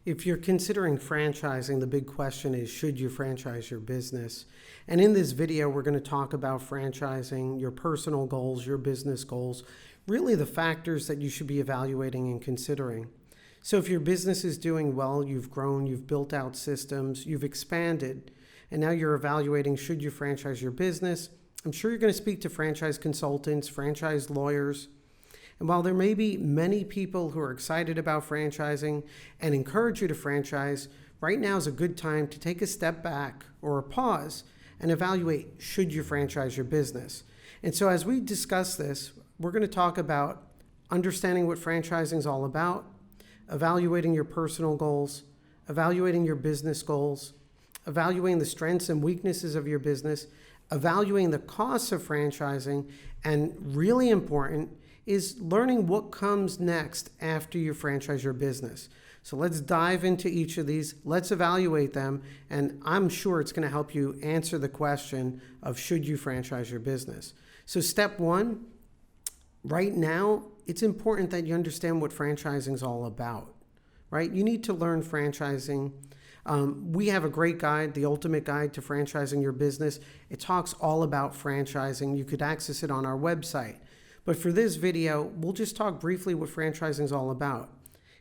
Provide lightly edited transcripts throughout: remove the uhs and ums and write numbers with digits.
If you're considering franchising, the big question is, should you franchise your business? And in this video, we're going to talk about franchising, your personal goals, your business goals, really the factors that you should be evaluating and considering. So if your business is doing well, you've grown, you've built out systems, you've expanded, and now you're evaluating, should you franchise your business? I'm sure you're going to speak to franchise consultants, franchise lawyers. And while there may be many people who are excited about franchising and encourage you to franchise, right now is a good time to take a step back or a pause and evaluate, should you franchise your business? And so as we discuss this, we're going to talk about understanding what franchising is all about, evaluating your personal goals, evaluating your business goals, evaluating the strengths and weaknesses of your business, evaluating the costs of franchising, and really important is learning what comes next after you franchise your business. So let's dive into each of these. Let's evaluate them. And I'm sure it's going to help you answer the question of, should you franchise your business? So step one, right now, it's important that you understand what franchising is all about, right? You need to learn franchising. We have a great guide, the ultimate guide to franchising your business. It talks all about franchising. You could access it on our website. But for this video, we'll just talk briefly what franchising is all about.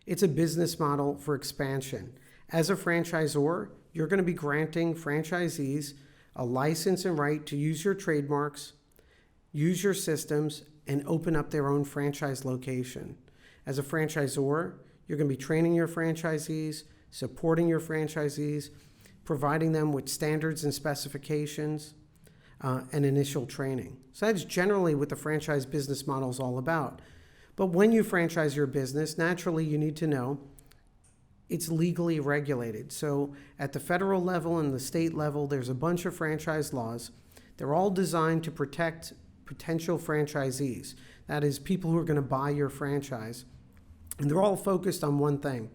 It's a business model for expansion. As a franchisor, you're going to be granting franchisees a license and right to use your trademarks, use your systems, and open up their own franchise location. As a franchisor, you're going to be training your franchisees, supporting your franchisees, providing them with standards and specifications, and initial training. So that's generally what the franchise business model is all about. But when you franchise your business, naturally you need to know it's legally regulated. So at the federal level and the state level, there's a bunch of franchise laws. They're all designed to protect potential franchisees. That is, people who are going to buy your franchise. And they're all focused on one thing.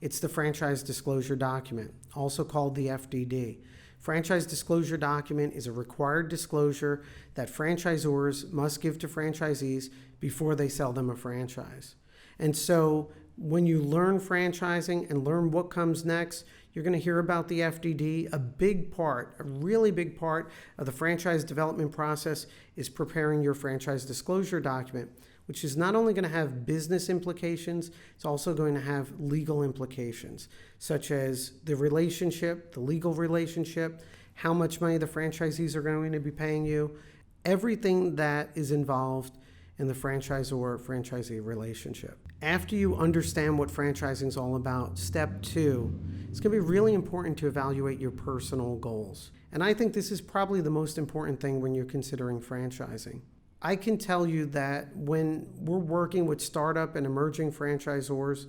It's the franchise disclosure document, also called the FDD. Franchise disclosure document is a required disclosure that franchisors must give to franchisees before they sell them a franchise. And so when you learn franchising and learn what comes next, you're going to hear about the FDD. A big part, a really big part of the franchise development process is preparing your franchise disclosure document, which is not only going to have business implications, it's also going to have legal implications, such as the relationship, the legal relationship, how much money the franchisees are going to be paying you, everything that is involved in the franchisor-franchisee relationship. After you understand what franchising is all about, step two, it's going to be really important to evaluate your personal goals. And I think this is probably the most important thing when you're considering franchising. I can tell you that when we're working with startup and emerging franchisors,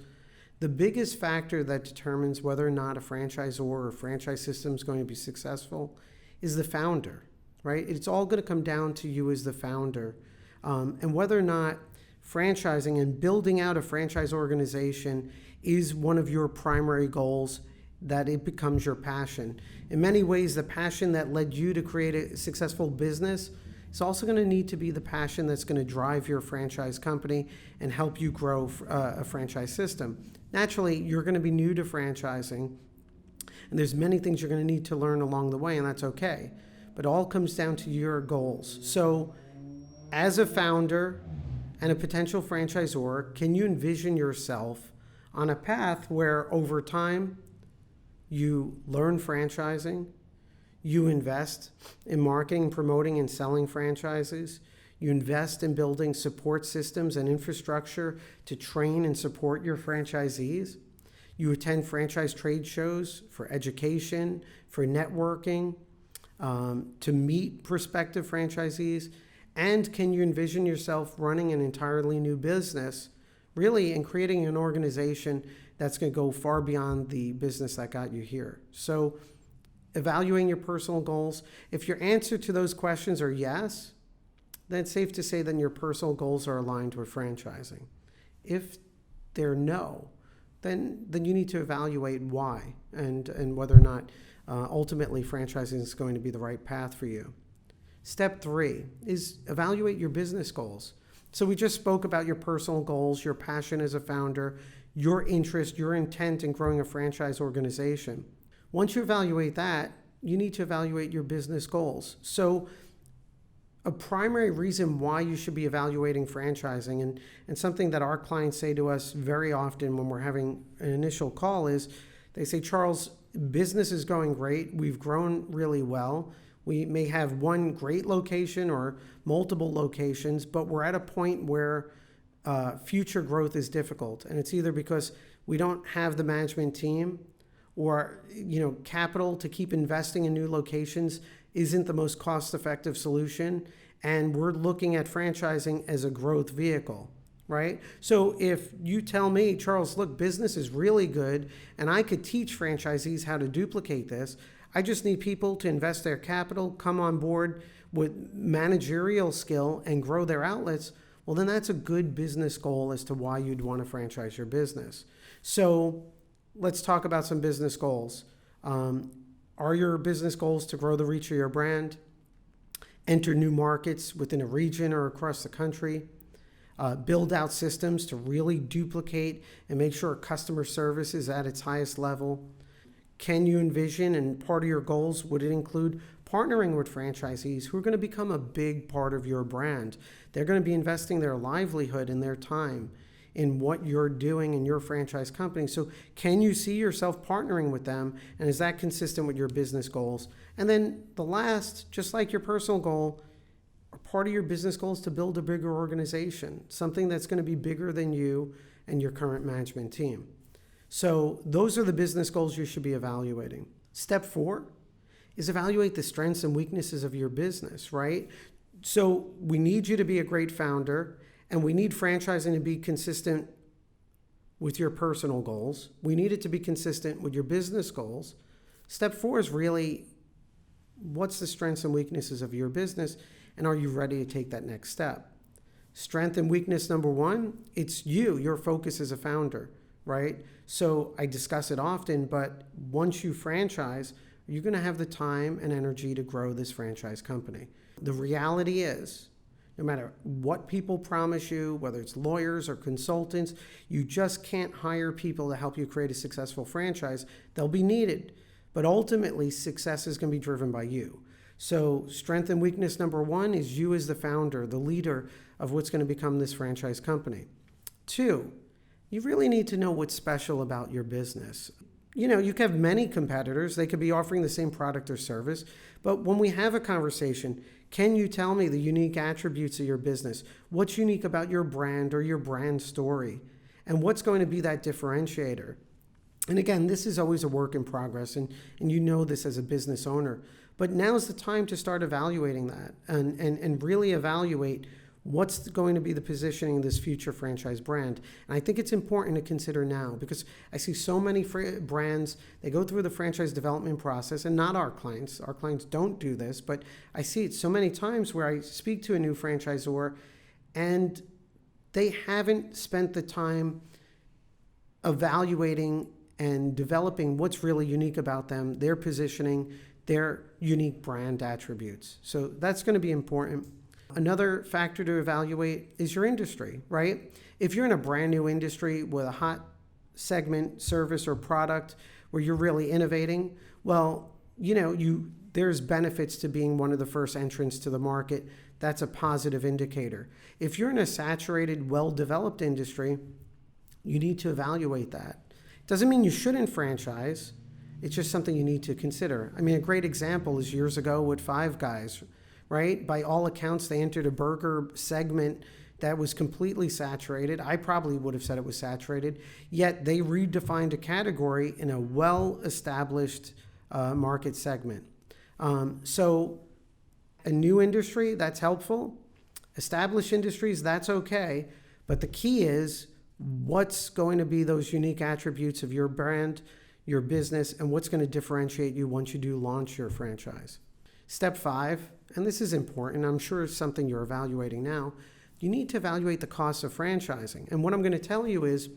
the biggest factor that determines whether or not a franchisor or a franchise system is going to be successful is the founder, right? It's all going to come down to you as the founder. And whether or not franchising and building out a franchise organization is one of your primary goals, that it becomes your passion. In many ways, the passion that led you to create a successful business it's also going to need to be the passion that's going to drive your franchise company and help you grow a franchise system. Naturally, you're going to be new to franchising, and there's many things you're going to need to learn along the way, and that's okay. But it all comes down to your goals. So as a founder and a potential franchisor, can you envision yourself on a path where over time you learn franchising, you invest in marketing, promoting, and selling franchises. You invest in building support systems and infrastructure to train and support your franchisees. You attend franchise trade shows for education, for networking, to meet prospective franchisees. And can you envision yourself running an entirely new business, really, and creating an organization that's going to go far beyond the business that got you here? So evaluating your personal goals. If your answer to those questions are yes, then it's safe to say that your personal goals are aligned with franchising. If they're no, then you need to evaluate why and whether or not ultimately franchising is going to be the right path for you. Step 3 is evaluate your business goals. So we just spoke about your personal goals, your passion as a founder, your interest, your intent in growing a franchise organization. Once you evaluate that, you need to evaluate your business goals. So a primary reason why you should be evaluating franchising, and something that our clients say to us very often when we're having an initial call, is they say, Charles, business is going great. We've grown really well. We may have one great location or multiple locations, but we're at a point where future growth is difficult. And it's either because we don't have the management team, or capital to keep investing in new locations isn't the most cost-effective solution, and we're looking at franchising as a growth vehicle, right? So if you tell me, Charles, look, business is really good, and I could teach franchisees how to duplicate this. I just need people to invest their capital, come on board with managerial skill, and grow their outlets. Well, then that's a good business goal as to why you'd want to franchise your business. So let's talk about some business goals. Are your business goals to grow the reach of your brand, enter new markets within a region or across the country, build out systems to really duplicate and make sure customer service is at its highest level? Can you envision, and part of your goals, would it include partnering with franchisees who are going to become a big part of your brand? They're going to be investing their livelihood and their time in what you're doing in your franchise company. So can you see yourself partnering with them? And is that consistent with your business goals? And then the last, just like your personal goal, part of your business goal is to build a bigger organization, something that's going to be bigger than you and your current management team. So those are the business goals you should be evaluating. Step 4 is evaluate the strengths and weaknesses of your business, right? So we need you to be a great founder, and we need franchising to be consistent with your personal goals. We need it to be consistent with your business goals. Step 4 is really, what's the strengths and weaknesses of your business, and are you ready to take that next step? Strength and weakness number 1, it's you, your focus as a founder, right? So I discuss it often, but once you franchise, you're going to have the time and energy to grow this franchise company. The reality is, no matter what people promise you, whether it's lawyers or consultants, you just can't hire people to help you create a successful franchise. They'll be needed, but ultimately success is going to be driven by you. So strength and weakness number 1 is you as the founder, the leader of what's going to become this franchise company. 2, you really need to know what's special about your business. You could have many competitors. They could be offering the same product or service. But when we have a conversation, can you tell me the unique attributes of your business? What's unique about your brand or your brand story? And what's going to be that differentiator? And again, this is always a work in progress, and you know this as a business owner. But now's the time to start evaluating that and really evaluate what's going to be the positioning of this future franchise brand. And I think it's important to consider now, because I see so many brands, they go through the franchise development process, and not our clients. Our clients don't do this, but I see it so many times where I speak to a new franchisor and they haven't spent the time evaluating and developing what's really unique about them, their positioning, their unique brand attributes. So that's going to be important. Another factor to evaluate is your industry, right? If you're in a brand new industry with a hot segment, service, or product where you're really innovating, well, there's benefits to being one of the first entrants to the market. That's a positive indicator. If you're in a saturated, well-developed industry, you need to evaluate that. Doesn't mean you shouldn't franchise. It's just something you need to consider. I mean, a great example is years ago with Five Guys, right? By all accounts, they entered a burger segment that was completely saturated. I probably would have said it was saturated, yet they redefined a category in a well-established market segment. So a new industry, that's helpful. Established industries, that's okay. But the key is, what's going to be those unique attributes of your brand, your business, and what's going to differentiate you once you do launch your franchise? Step 5, and this is important, I'm sure it's something you're evaluating now, you need to evaluate the cost of franchising. And what I'm going to tell you is,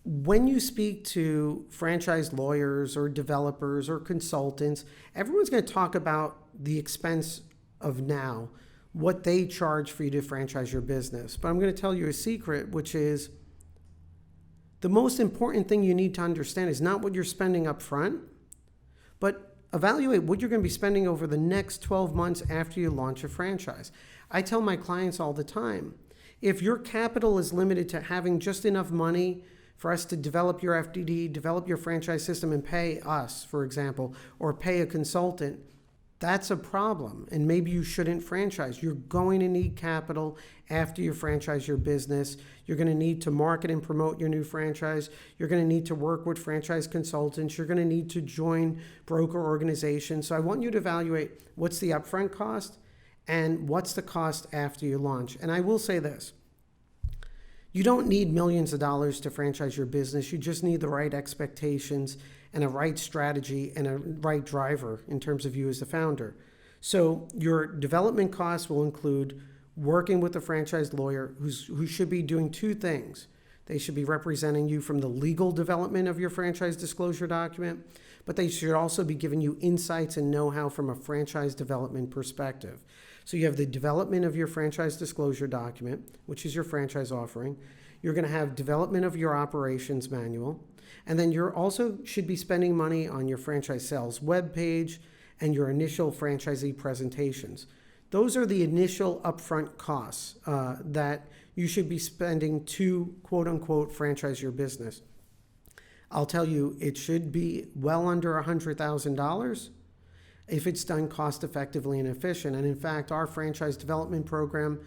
when you speak to franchise lawyers or developers or consultants, everyone's going to talk about the expense of now, what they charge for you to franchise your business. But I'm going to tell you a secret, which is The most important thing you need to understand is not what you're spending up front, but evaluate what you're going to be spending over the next 12 months after you launch a franchise. I tell my clients all the time, if your capital is limited to having just enough money for us to develop your FDD, develop your franchise system, and pay us, for example, or pay a consultant, that's a problem, and maybe you shouldn't franchise. You're going to need capital after you franchise your business. You're going to need to market and promote your new franchise. You're going to need to work with franchise consultants. You're going to need to join broker organizations. So I want you to evaluate what's the upfront cost and what's the cost after you launch. And I will say this. You don't need millions of dollars to franchise your business. You just need the right expectations and a right strategy and a right driver in terms of you as the founder. So your development costs will include working with a franchise lawyer who should be doing two things. They should be representing you from the legal development of your franchise disclosure document, but they should also be giving you insights and know-how from a franchise development perspective. So you have the development of your franchise disclosure document, which is your franchise offering. You're going to have development of your operations manual. And then you're also should be spending money on your franchise sales webpage and your initial franchisee presentations. Those are the initial upfront costs that you should be spending to quote unquote franchise your business. I'll tell you, it should be well under $100,000 if it's done cost effectively and efficient. And in fact, our franchise development program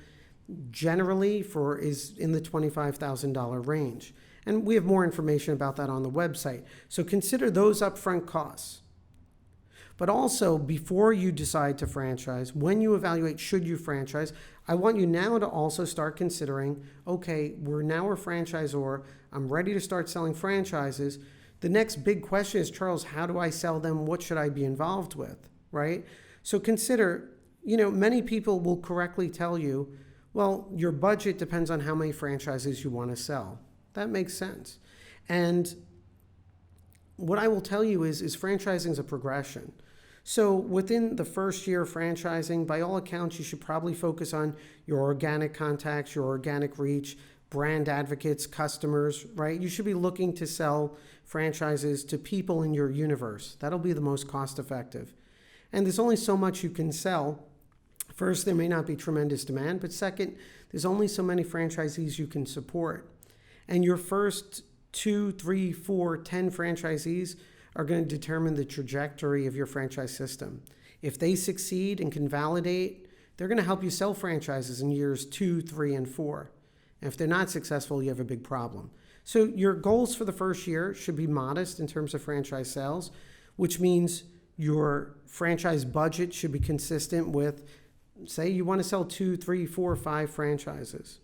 generally is in the $25,000 range. And we have more information about that on the website. So consider those upfront costs. But also, before you decide to franchise, when you evaluate should you franchise, I want you now to also start considering, okay, we're now a franchisor. I'm ready to start selling franchises. The next big question is, Charles, how do I sell them? What should I be involved with, right? So consider, many people will correctly tell you, well, your budget depends on how many franchises you want to sell. That makes sense. And what I will tell you is franchising is a progression. So within the first year of franchising, by all accounts, you should probably focus on your organic contacts, your organic reach, brand advocates, customers, right? You should be looking to sell franchises to people in your universe. That'll be the most cost effective. And there's only so much you can sell. First, there may not be tremendous demand, but second, there's only so many franchisees you can support. And your first 2, 3, 4, 10 franchisees are going to determine the trajectory of your franchise system. If they succeed and can validate, they're going to help you sell franchises in years 2, 3, and 4. And if they're not successful, you have a big problem. So your goals for the first year should be modest in terms of franchise sales, which means your franchise budget should be consistent with, say you want to sell 2, 3, 4, 5 franchises.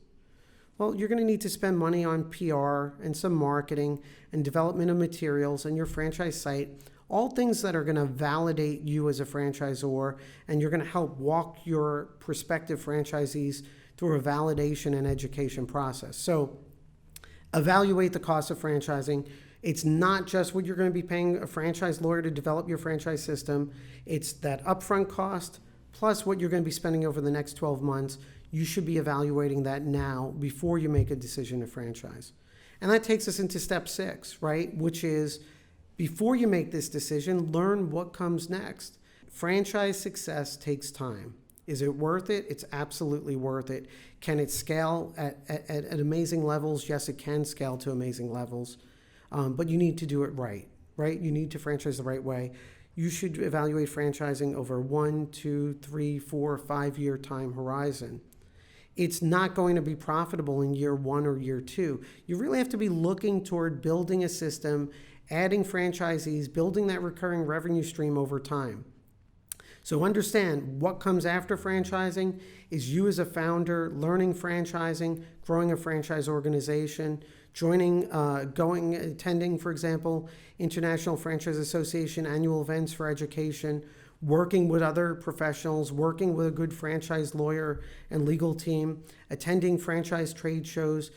Well, you're going to need to spend money on PR and some marketing and development of materials and your franchise site, all things that are going to validate you as a franchisor, and you're going to help walk your prospective franchisees through a validation and education process. So evaluate the cost of franchising. It's not just what you're going to be paying a franchise lawyer to develop your franchise system. It's that upfront cost plus what you're going to be spending over the next 12 months. You should be evaluating that now before you make a decision to franchise. And that takes us into step 6, right? Which is, before you make this decision, learn what comes next. Franchise success takes time. Is it worth it? It's absolutely worth it. Can it scale at amazing levels? Yes, it can scale to amazing levels. But you need to do it right? You need to franchise the right way. You should evaluate franchising over 1, 2, 3, 4, 5-year time horizon. It's not going to be profitable in year 1 or year 2. You really have to be looking toward building a system, adding franchisees, building that recurring revenue stream over time. So understand what comes after franchising is you as a founder learning franchising, growing a franchise organization, attending, for example, International Franchise Association annual events for education, working with other professionals, working with a good franchise lawyer and legal team, attending franchise trade shows,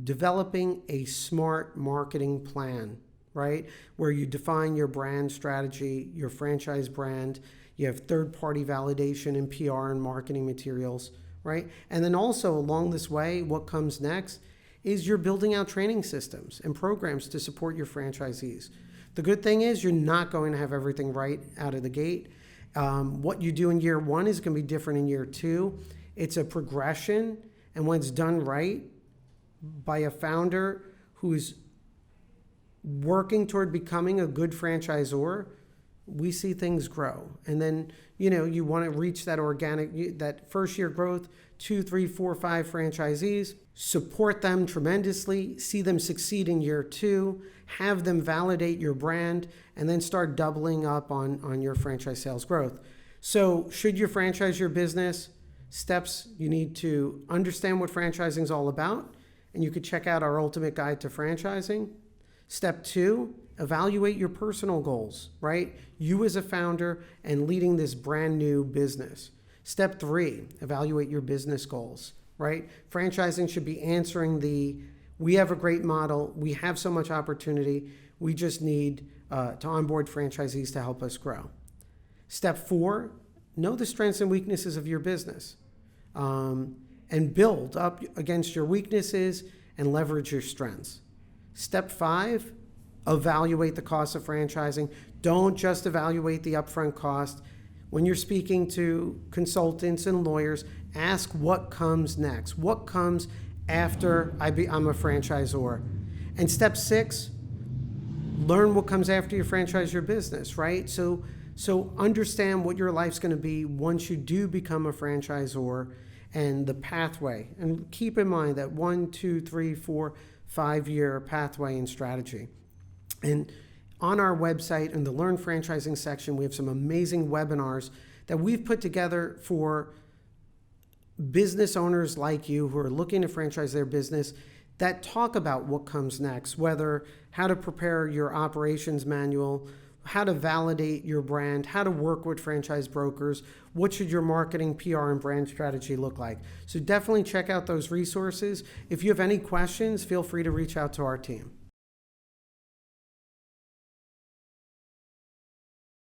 developing a smart marketing plan, right? Where you define your brand strategy, your franchise brand, you have third-party validation and PR and marketing materials, right? And then also along this way, what comes next is you're building out training systems and programs to support your franchisees. The good thing is you're not going to have everything right out of the gate. What you do in year one is going to be different in year two. It's a progression, and when it's done right by a founder who's working toward becoming a good franchisor, we see things grow. And then, you want to reach that organic, that first year growth, 2, 3, 4, 5 franchisees, support them tremendously, see them succeed in year two, have them validate your brand, and then start doubling up on your franchise sales growth. So should you franchise your business? Steps: you need to understand what franchising is all about, and you could check out our ultimate guide to franchising. Step 2, evaluate your personal goals, right? You as a founder and leading this brand new business. Step 3, evaluate your business goals, right? Franchising should be answering we have a great model, we have so much opportunity, we just need to onboard franchisees to help us grow. Step 4, know the strengths and weaknesses of your business, and build up against your weaknesses and leverage your strengths. Step 5, evaluate the cost of franchising. Don't just evaluate the upfront cost. When you're speaking to consultants and lawyers, ask what comes next. What comes after I'm a franchisor? And step 6, learn what comes after you franchise your business, right? So understand what your life's going to be once you do become a franchisor and the pathway. And keep in mind that 1, 2, 3, 4, 5-year pathway and strategy. And on our website in the Learn Franchising section, we have some amazing webinars that we've put together for business owners like you who are looking to franchise their business that talk about what comes next, whether how to prepare your operations manual, how to validate your brand, how to work with franchise brokers, what should your marketing, PR, and brand strategy look like. So definitely check out those resources. If you have any questions, feel free to reach out to our team.